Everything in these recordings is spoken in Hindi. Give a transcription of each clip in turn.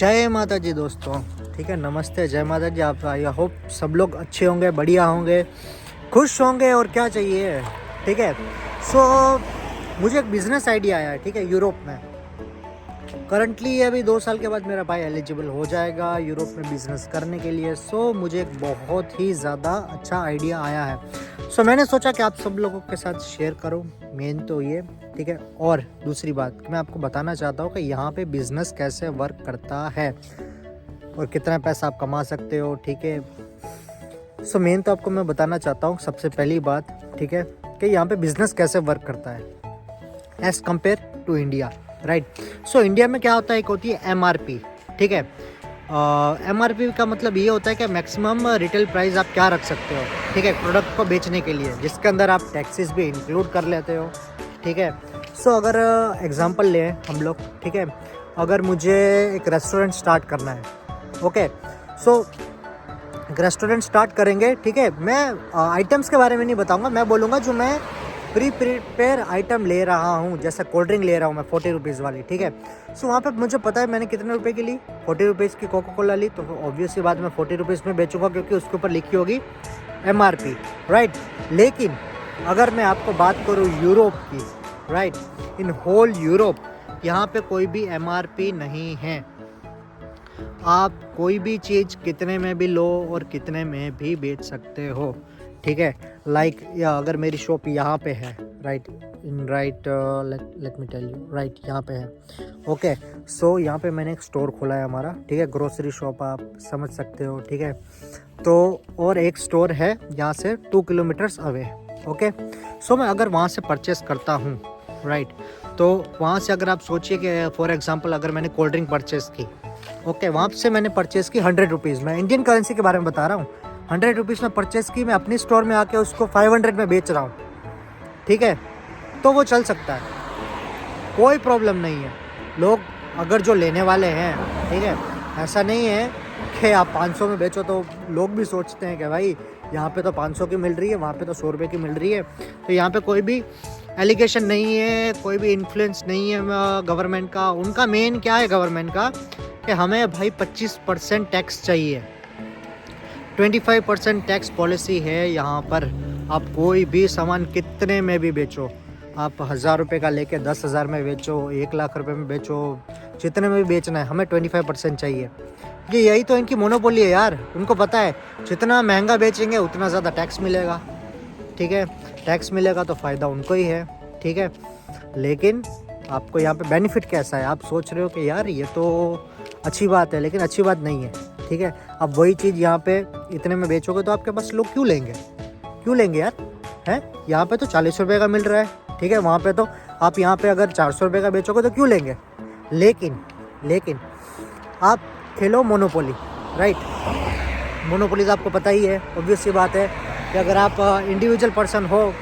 जय माता जी दोस्तों। ठीक है, नमस्ते, जय माता जी। आप आई होप सब लोग अच्छे होंगे, बढ़िया होंगे, खुश होंगे और क्या चाहिए। ठीक है, मुझे एक बिज़नेस आइडिया आया है। ठीक है, यूरोप में करंटली अभी 2 साल के बाद मेरा भाई एलिजिबल हो जाएगा यूरोप में बिज़नेस करने के लिए। मुझे एक बहुत ही ज़्यादा अच्छा आइडिया आया है। मैंने सोचा कि आप सब लोगों के साथ शेयर करूं। मेन तो ये, ठीक है। और दूसरी बात मैं आपको बताना चाहता हूं कि यहाँ पे बिज़नेस कैसे वर्क करता है और कितना पैसा आप कमा सकते हो। ठीक है, मेन तो आपको मैं बताना चाहता हूँ सबसे पहली बात, ठीक है, कि यहाँ पे बिज़नेस कैसे वर्क करता है as compare to India. Right. India में क्या होता है, एक होती है MRP। ठीक है, MRP का मतलब ये होता है कि मैक्सिमम रिटेल प्राइस आप क्या रख सकते हो, ठीक है, प्रोडक्ट को बेचने के लिए, जिसके अंदर आप टैक्सेस भी इंक्लूड कर लेते हो। ठीक है, अगर एग्जांपल लें हम लोग, ठीक है, अगर मुझे एक रेस्टोरेंट स्टार्ट करना है, ओके, एक रेस्टोरेंट स्टार्ट करेंगे। ठीक है, मैं आइटम्स के बारे में नहीं बताऊंगा, मैं बोलूँगा जो मैं प्रिपेयर आइटम ले रहा हूँ। जैसे कोल्ड ड्रिंक ले रहा हूँ मैं 40 रुपीज़ वाली। ठीक है, वहाँ पे मुझे पता है मैंने कितने रुपए की ली, 40 रुपीज़ की कोका कोला ली, तो ऑब्वियसली बात मैं 40 रुपीज़ में बेचूंगा क्योंकि उसके ऊपर लिखी होगी MRP। राइट। लेकिन अगर मैं आपको बात करूँ यूरोप की, राइट, इन होल यूरोप यहाँ पे कोई भी MRP नहीं है। आप कोई भी चीज़ कितने में भी लो और कितने में भी बेच सकते हो। ठीक है, या अगर मेरी शॉप यहाँ पे है, right, let me tell you, right, यहाँ पे है। ओके, यहाँ पे मैंने एक स्टोर खोला है हमारा। ठीक है, ग्रोसरी शॉप आप समझ सकते हो। ठीक है, और एक स्टोर है यहाँ से 2 किलोमीटर्स अवे। ओके, मैं अगर वहाँ से परचेस करता हूँ, राइट, तो वहाँ से अगर आप सोचिए कि फॉर एग्जांपल अगर मैंने कोल्ड ड्रिंक परचेस की, ओके, वहाँ से मैंने परचेस की 100 रुपीज़ में, इंडियन करेंसी के बारे में बता रहा हूँ, 100 रुपीज़ में परचेस की, मैं अपनी स्टोर में आके उसको 500 में बेच रहा हूँ। ठीक है, तो वो चल सकता है, कोई प्रॉब्लम नहीं है। लोग अगर जो लेने वाले हैं, ठीक है, ऐसा नहीं है कि आप 500 में बेचो, तो लोग भी सोचते हैं कि भाई यहाँ पे तो 500 की मिल रही है, वहाँ पे तो 100 रुपये की मिल रही है। तो यहाँ पे कोई भी एलिगेशन नहीं है, कोई भी इन्फ्लुएंस नहीं है गवर्नमेंट का। उनका मेन क्या है गवर्नमेंट का, कि हमें भाई 25% टैक्स चाहिए, 25% टैक्स पॉलिसी है यहाँ पर। आप कोई भी सामान कितने में भी बेचो, आप 1000 रुपये का लेके 10,000 में बेचो, 1 लाख रुपए में बेचो, जितने में भी बेचना है, हमें 25% चाहिए। यही तो इनकी मोनोपोली है यार। उनको पता है जितना महंगा बेचेंगे उतना ज़्यादा टैक्स मिलेगा। ठीक है, टैक्स मिलेगा तो फ़ायदा उनको ही है। ठीक है, लेकिन आपको यहाँ पे बेनिफिट कैसा है, आप सोच रहे हो कि यार ये तो अच्छी बात है, लेकिन अच्छी बात नहीं है। ठीक है, अब वही चीज़ यहाँ पे इतने में बेचोगे तो आपके पास लोग क्यों लेंगे यार, हैं? यहाँ पे तो 40 रुपये का मिल रहा है। ठीक है, वहाँ पे तो आप यहाँ पे अगर 400 रुपये का बेचोगे तो क्यों लेंगे। लेकिन आप खेलो मोनोपोली, राइट। मोनोपोली तो आपको पता ही है, ऑब्वियस सी बात है कि अगर आप इंडिविजुअल पर्सन हो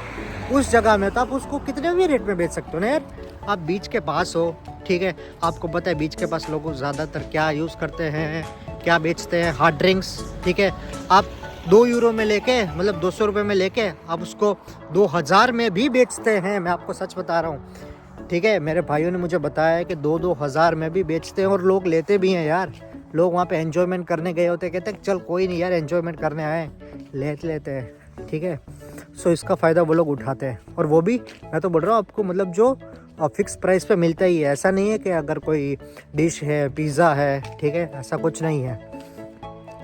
उस जगह में, तो आप उसको कितने भी रेट में बेच सकते हो ना यार। आप बीच के पास हो, ठीक है, आपको पता है बीच के पास लोग ज़्यादातर क्या यूज़ करते हैं, क्या बेचते हैं, हार्ड ड्रिंक्स। ठीक है, आप 2 यूरो में लेके, मतलब 200 रुपये में लेके आप उसको 2000 में भी बेचते हैं। मैं आपको सच बता रहा हूँ। ठीक है, मेरे भाइयों ने मुझे बताया है कि 2-2000 में भी बेचते हैं और लोग लेते भी हैं यार। लोग वहाँ पे एन्जॉयमेंट करने गए होते, कहते हैं चल कोई नहीं यार, एन्जॉयमेंट करने आए, लेते हैं। ठीक है, इसका फ़ायदा वो लोग उठाते हैं। और वो भी मैं तो बोल रहा हूँ आपको, मतलब जो फिक्स प्राइस पे मिलता ही है। ऐसा नहीं है कि अगर कोई डिश है, पिज़्ज़ा है, ठीक है, ऐसा कुछ नहीं है,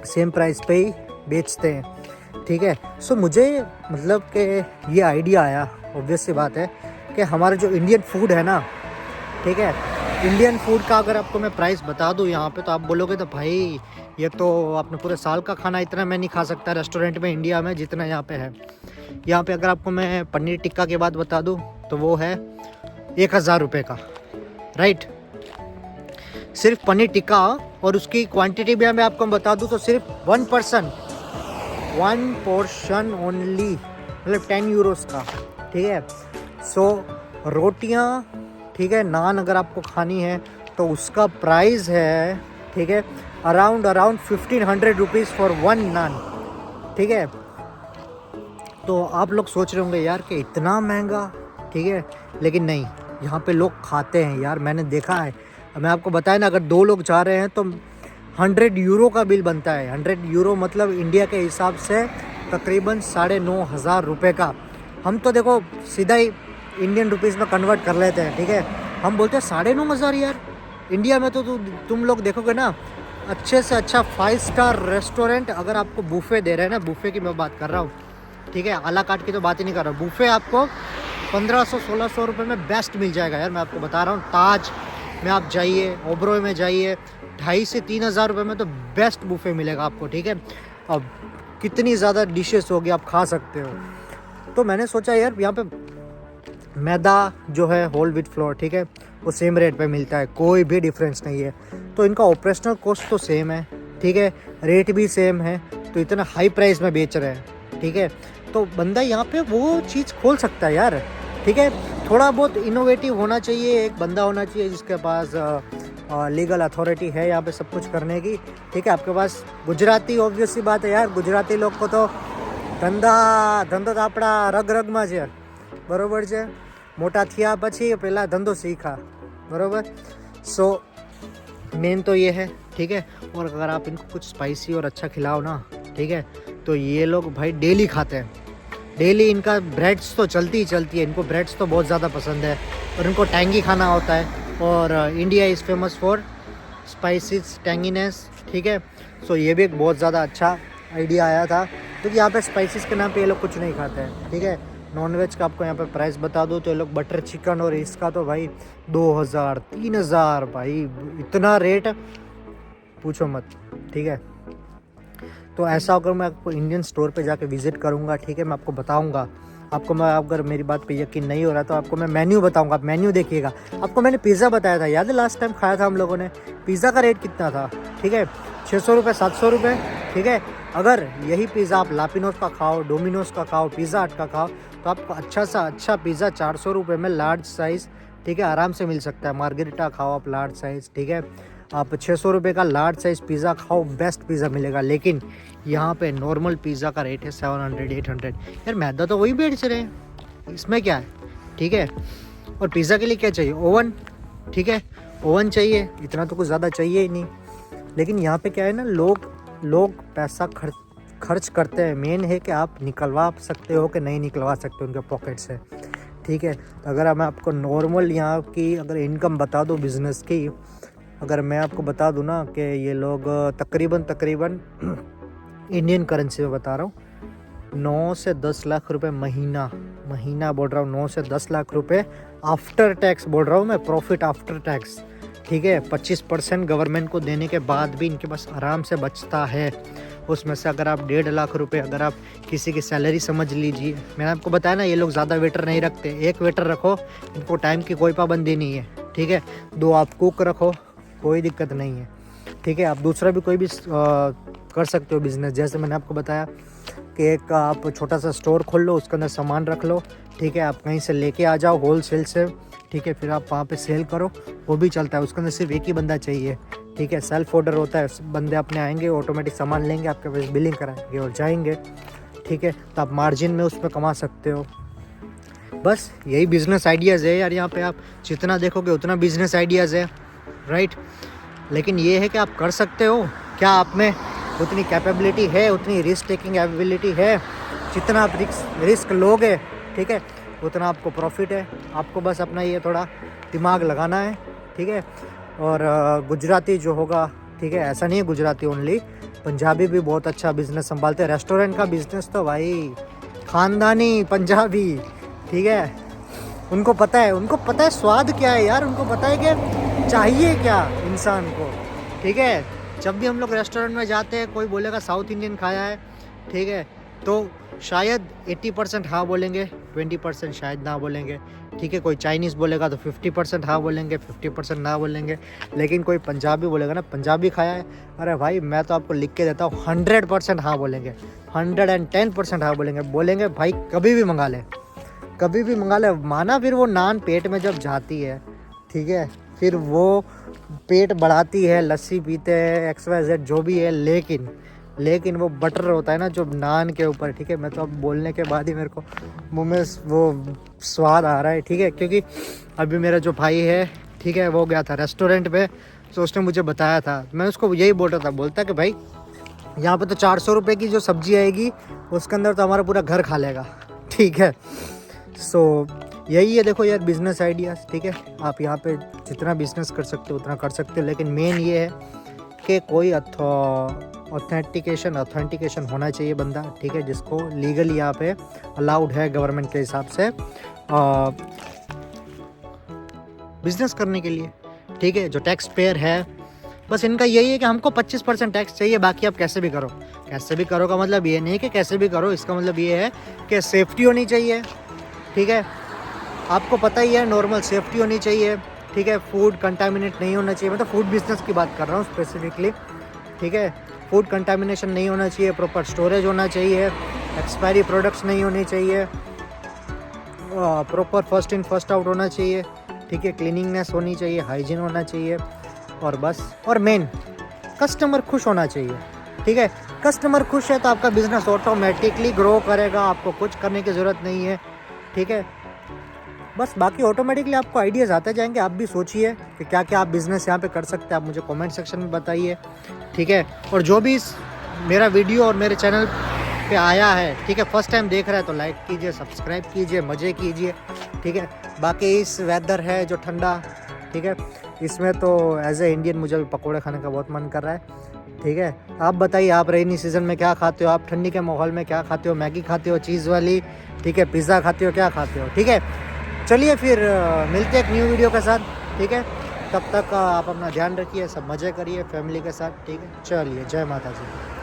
सेम प्राइस पे ही बेचते हैं। ठीक है, मुझे मतलब कि ये आइडिया आया, ऑब्वियस सी बात है कि हमारा जो इंडियन फूड है ना, ठीक है, इंडियन फूड का अगर आपको मैं प्राइस बता दूँ यहाँ पे, तो आप बोलोगे तो भाई ये तो आपने पूरे साल का खाना इतना मैं नहीं खा सकता रेस्टोरेंट में इंडिया में जितना यहाँ पे है। यहाँ पे अगर आपको मैं पनीर टिक्का की बात बता दूँ तो वो है 1000 रुपये का, राइट, सिर्फ पनीर टिक्का। और उसकी क्वांटिटी भी मैं आपको बता दूँ तो सिर्फ 1 पोर्शन ओनली, मतलब 10 यूरोस का। ठीक है, रोटियाँ, ठीक है, नान अगर आपको खानी है तो उसका प्राइस है, ठीक है, अराउंड 1500 रुपीज़ फॉर 1 नान। ठीक है, तो आप लोग सोच रहे होंगे यार कि इतना महंगा। ठीक है, लेकिन नहीं, यहाँ पे लोग खाते हैं यार, मैंने देखा है। मैं आपको बताया ना, अगर 2 लोग जा रहे हैं तो 100 यूरो का बिल बनता है। 100 यूरो मतलब इंडिया के हिसाब से तकरीबन 9,500 रुपये का। हम तो देखो सीधा ही इंडियन रुपीज़ में कन्वर्ट कर लेते हैं, ठीक है। हम बोलते हैं 9,500 यार। इंडिया में तो तुम लोग देखोगे ना, अच्छे से अच्छा 5 स्टार रेस्टोरेंट अगर आपको बूफे दे रहे हैं ना, बूफे की मैं बात कर रहा हूँ, ठीक है, आला कार्ट की तो बात ही नहीं कर रहा हूँ। बूफे आपको 1500-1600 रुपये में बेस्ट मिल जाएगा यार, मैं आपको बता रहा हूँ। ताज में आप जाइए, ओबरॉय में जाइए, 2,500 से 3,000 रुपये में तो बेस्ट बूफे मिलेगा आपको, ठीक है। अब कितनी ज़्यादा डिशेस होगी आप खा सकते हो। तो मैंने सोचा यार यहाँ पे मैदा जो है होल व्हीट फ्लोर, ठीक है, वो सेम रेट पे मिलता है, कोई भी डिफरेंस नहीं है। तो इनका ऑपरेशनल कॉस्ट तो सेम है, ठीक है, रेट भी सेम है, तो इतना हाई प्राइस में बेच रहे हैं, ठीक है। तो बंदा यहाँ पे वो चीज़ खोल सकता है यार, ठीक है। थोड़ा बहुत इनोवेटिव होना चाहिए, एक बंदा होना चाहिए जिसके पास लीगल अथॉरिटी है यहाँ पे सब कुछ करने की, ठीक है। आपके पास गुजराती, ऑब्वियस सी बात है यार, गुजराती लोग को तो ધંધો તો આપણા રગમાં છે, બરોબર છે। મોટા થયા પછી પહેલાં ધંધો શીખા, बरोबर। सो मेन तो ये है, ठीक है। और अगर आप इनको कुछ स्पाइसी और अच्छा खिलाओ ना, ठीक है, तो ये लोग भाई डेली खाते हैं। डेली इनका ब्रेड्स तो चलती ही चलती है, इनको ब्रेड्स तो बहुत ज़्यादा पसंद है और इनको टैंगी खाना होता है। और India is famous for species, tanginess, ठीक है। सो ये भी एक बहुत ज़्यादा अच्छा आइडिया आया था, क्योंकि यहाँ पे स्पाइसेस के नाम पे ये लोग कुछ नहीं खाते हैं, ठीक है। नॉनवेज का आपको यहाँ पे प्राइस बता दूँ तो ये लोग बटर चिकन और इसका तो भाई 2,000 3,000 भाई, इतना रेट पूछो मत, ठीक है। तो ऐसा अगर मैं आपको इंडियन स्टोर पे जाके विज़िट करूँगा, ठीक है, मैं आपको बताऊँगा। आपको मैं, अगर मेरी बात पे यकीन नहीं हो रहा तो आपको मैं मेन्यू बताऊँगा, आप मेन्यू देखिएगा। आपको मैंने पिज़्ज़ा बताया था, याद है लास्ट टाइम खाया था हम लोगों ने, पिज़्ज़ा का रेट कितना था, ठीक है, 600 रुपये 700 रुपये, ठीक है। अगर यही पिज़्ज़ा आप लापिनोस का खाओ, डोमिनोस का खाओ, पिज़्ज़ा हट का खाओ, तो आपको अच्छा सा अच्छा पिज़्ज़ा 400 रुपये में लार्ज साइज़, ठीक है, आराम से मिल सकता है। मार्गेरिटा खाओ आप लार्ज साइज़, ठीक है, आप 600 रुपये का लार्ज साइज़ पिज़्ज़ा खाओ, बेस्ट पिज़्ज़ा मिलेगा। लेकिन यहाँ पे नॉर्मल पिज़्ज़ा का रेट है 700-800। यार मैदा तो वही बेच रहे हैं, इसमें क्या है, ठीक है। और पिज़्ज़ा के लिए क्या चाहिए, ओवन, ठीक है, ओवन चाहिए, इतना तो कुछ ज़्यादा चाहिए ही नहीं। लेकिन यहाँ पे क्या है ना, लोग पैसा खर्च करते हैं। मेन है कि आप निकलवा सकते हो कि नहीं निकलवा सकते उनके पॉकेट से, ठीक है। तो अगर मैं आपको नॉर्मल यहाँ की अगर इनकम बता दूँ बिज़नेस की, अगर मैं आपको बता दूँ ना कि ये लोग तकरीबन इंडियन करेंसी में बता रहा हूँ, 9 से 10 लाख रुपए महीना बोल रहा हूँ, 9 से 10 लाख रुपए आफ्टर टैक्स बोल रहा हूँ मैं, प्रॉफिट आफ्टर टैक्स, ठीक है। 25% गवर्नमेंट को देने के बाद भी इनके पास आराम से बचता है। उसमें से अगर आप 1.5 लाख रुपए अगर आप किसी की सैलरी समझ लीजिए, मैंने आपको बताया ना ये लोग ज़्यादा वेटर नहीं रखते, एक वेटर रखो, इनको टाइम की कोई पाबंदी नहीं है, ठीक है। 2 आप कुक रखो, कोई दिक्कत नहीं है, ठीक है। आप दूसरा भी कोई भी कर सकते हो बिज़नेस, जैसे मैंने आपको बताया कि एक आप छोटा सा स्टोर खोल लो, उसके अंदर सामान रख लो, ठीक है, आप कहीं से लेके आ जाओ होल सेल से, ठीक है, फिर आप वहाँ पे सेल करो, वो भी चलता है। उसके अंदर सिर्फ एक ही बंदा चाहिए, ठीक है, सेल्फ ऑर्डर होता है, बंदे अपने आएंगे, ऑटोमेटिक सामान लेंगे, आपके पास बिलिंग कराएंगे और जाएंगे, ठीक है। तो आप मार्जिन में उसमें कमा सकते हो। बस यही बिज़नेस आइडियाज़ है यार, यहाँ पे आप जितना देखोगे उतना बिज़नेस आइडियाज़ है, राइट। लेकिन ये है कि आप कर सकते हो क्या, आप में उतनी कैपेबिलिटी है, उतनी रिस्क टेकिंग एबिलिटी है, जितना आप रिस्क लोगे, ठीक है, उतना आपको प्रॉफिट है। आपको बस अपना ये थोड़ा दिमाग लगाना है, ठीक है। और गुजराती जो होगा, ठीक है, ऐसा नहीं है गुजराती ओनली, पंजाबी भी बहुत अच्छा बिज़नेस संभालते हैं। रेस्टोरेंट का बिज़नेस तो भाई ख़ानदानी पंजाबी, ठीक है, उनको पता है स्वाद क्या है यार, उनको पता है कि चाहिए क्या इंसान को, ठीक है। जब भी हम लोग रेस्टोरेंट में जाते हैं, कोई बोलेगा साउथ इंडियन खाया है, ठीक है, तो शायद 80% हाँ बोलेंगे, 20% शायद ना बोलेंगे, ठीक है। कोई चाइनीज़ बोलेगा तो 50% हाँ बोलेंगे, 50% ना बोलेंगे। लेकिन कोई पंजाबी बोलेगा ना, पंजाबी खाया है, अरे भाई मैं तो आपको लिख के देता हूँ 100% हाँ बोलेंगे, 110% हाँ बोलेंगे भाई कभी भी मंगा ले, माना। फिर वो नान पेट में जब जाती है, ठीक है, फिर वो पेट बढ़ाती है, लस्सी पीते हैं, XYZ जो भी है, लेकिन वो बटर होता है ना जो नान के ऊपर, ठीक है। मैं तो अब बोलने के बाद ही मेरे को मुँह में वो स्वाद आ रहा है, ठीक है, क्योंकि अभी मेरा जो भाई है, ठीक है, वो गया था रेस्टोरेंट पे, तो उसने मुझे बताया था, मैं उसको यही बोल रहा था, बोलता कि भाई यहाँ पे तो 400 रुपये की जो सब्जी आएगी उसके अंदर तो हमारा पूरा घर खा लेगा, ठीक है। सो यही है, देखो यार बिज़नेस आइडियाज़, ठीक है, आप यहाँ पे जितना बिज़नेस कर सकते हो उतना कर सकते हो, लेकिन मेन ये है कि कोई ऑथेंटिकेशन होना चाहिए बंदा, ठीक है, जिसको लीगली यहाँ पे अलाउड है गवर्नमेंट के हिसाब से बिज़नेस करने के लिए, ठीक है, जो टैक्स पेयर है। बस इनका यही है कि हमको 25% टैक्स चाहिए, बाकी आप कैसे भी करो। कैसे भी करो का मतलब ये नहीं कि कैसे भी करो, इसका मतलब ये है कि सेफ्टी होनी चाहिए, ठीक है, आपको पता ही है नॉर्मल सेफ्टी होनी चाहिए, ठीक है, फूड कंटामिनेट नहीं होना चाहिए, मतलब फूड बिजनेस की बात कर रहा हूँ स्पेसिफिकली, ठीक है, फूड कंटामिनेशन नहीं होना चाहिए, प्रॉपर स्टोरेज होना चाहिए, एक्सपायरी प्रोडक्ट्स नहीं होनी चाहिए, proper first in first out होना चाहिए, ठीक है, क्लीनिंगनेस होनी चाहिए, हाइजीन होना चाहिए, और बस, और मेन कस्टमर खुश होना चाहिए, ठीक है। कस्टमर खुश है तो आपका बिजनेस ऑटोमेटिकली ग्रो करेगा, आपको कुछ करने की ज़रूरत नहीं है, ठीक है। बस बाकी ऑटोमेटिकली आपको आइडियाज़ आते जाएंगे, आप भी सोचिए कि क्या क्या आप बिज़नेस यहाँ पे कर सकते हैं, आप मुझे कमेंट सेक्शन में बताइए, ठीक है। और जो भी मेरा वीडियो और मेरे चैनल पे आया है, ठीक है, फर्स्ट टाइम देख रहा है तो लाइक कीजिए, सब्सक्राइब कीजिए, मज़े कीजिए, ठीक है। बाकी इस वेदर है जो ठंडा, ठीक है, इसमें तो एज ए इंडियन मुझे भी पकौड़े खाने का बहुत मन कर रहा है, ठीक है। आप बताइए, आप रेनी सीज़न में क्या खाते हो, आप ठंडी के माहौल में क्या खाते हो, मैगी खाते हो चीज़ वाली, ठीक है, पिज़्ज़ा खाते हो, क्या खाते हो, ठीक है। चलिए फिर मिलते हैं एक न्यू वीडियो के साथ, ठीक है। तब तक आप अपना ध्यान रखिए, सब मज़े करिए फैमिली के साथ, ठीक है। चलिए, जय माता जी।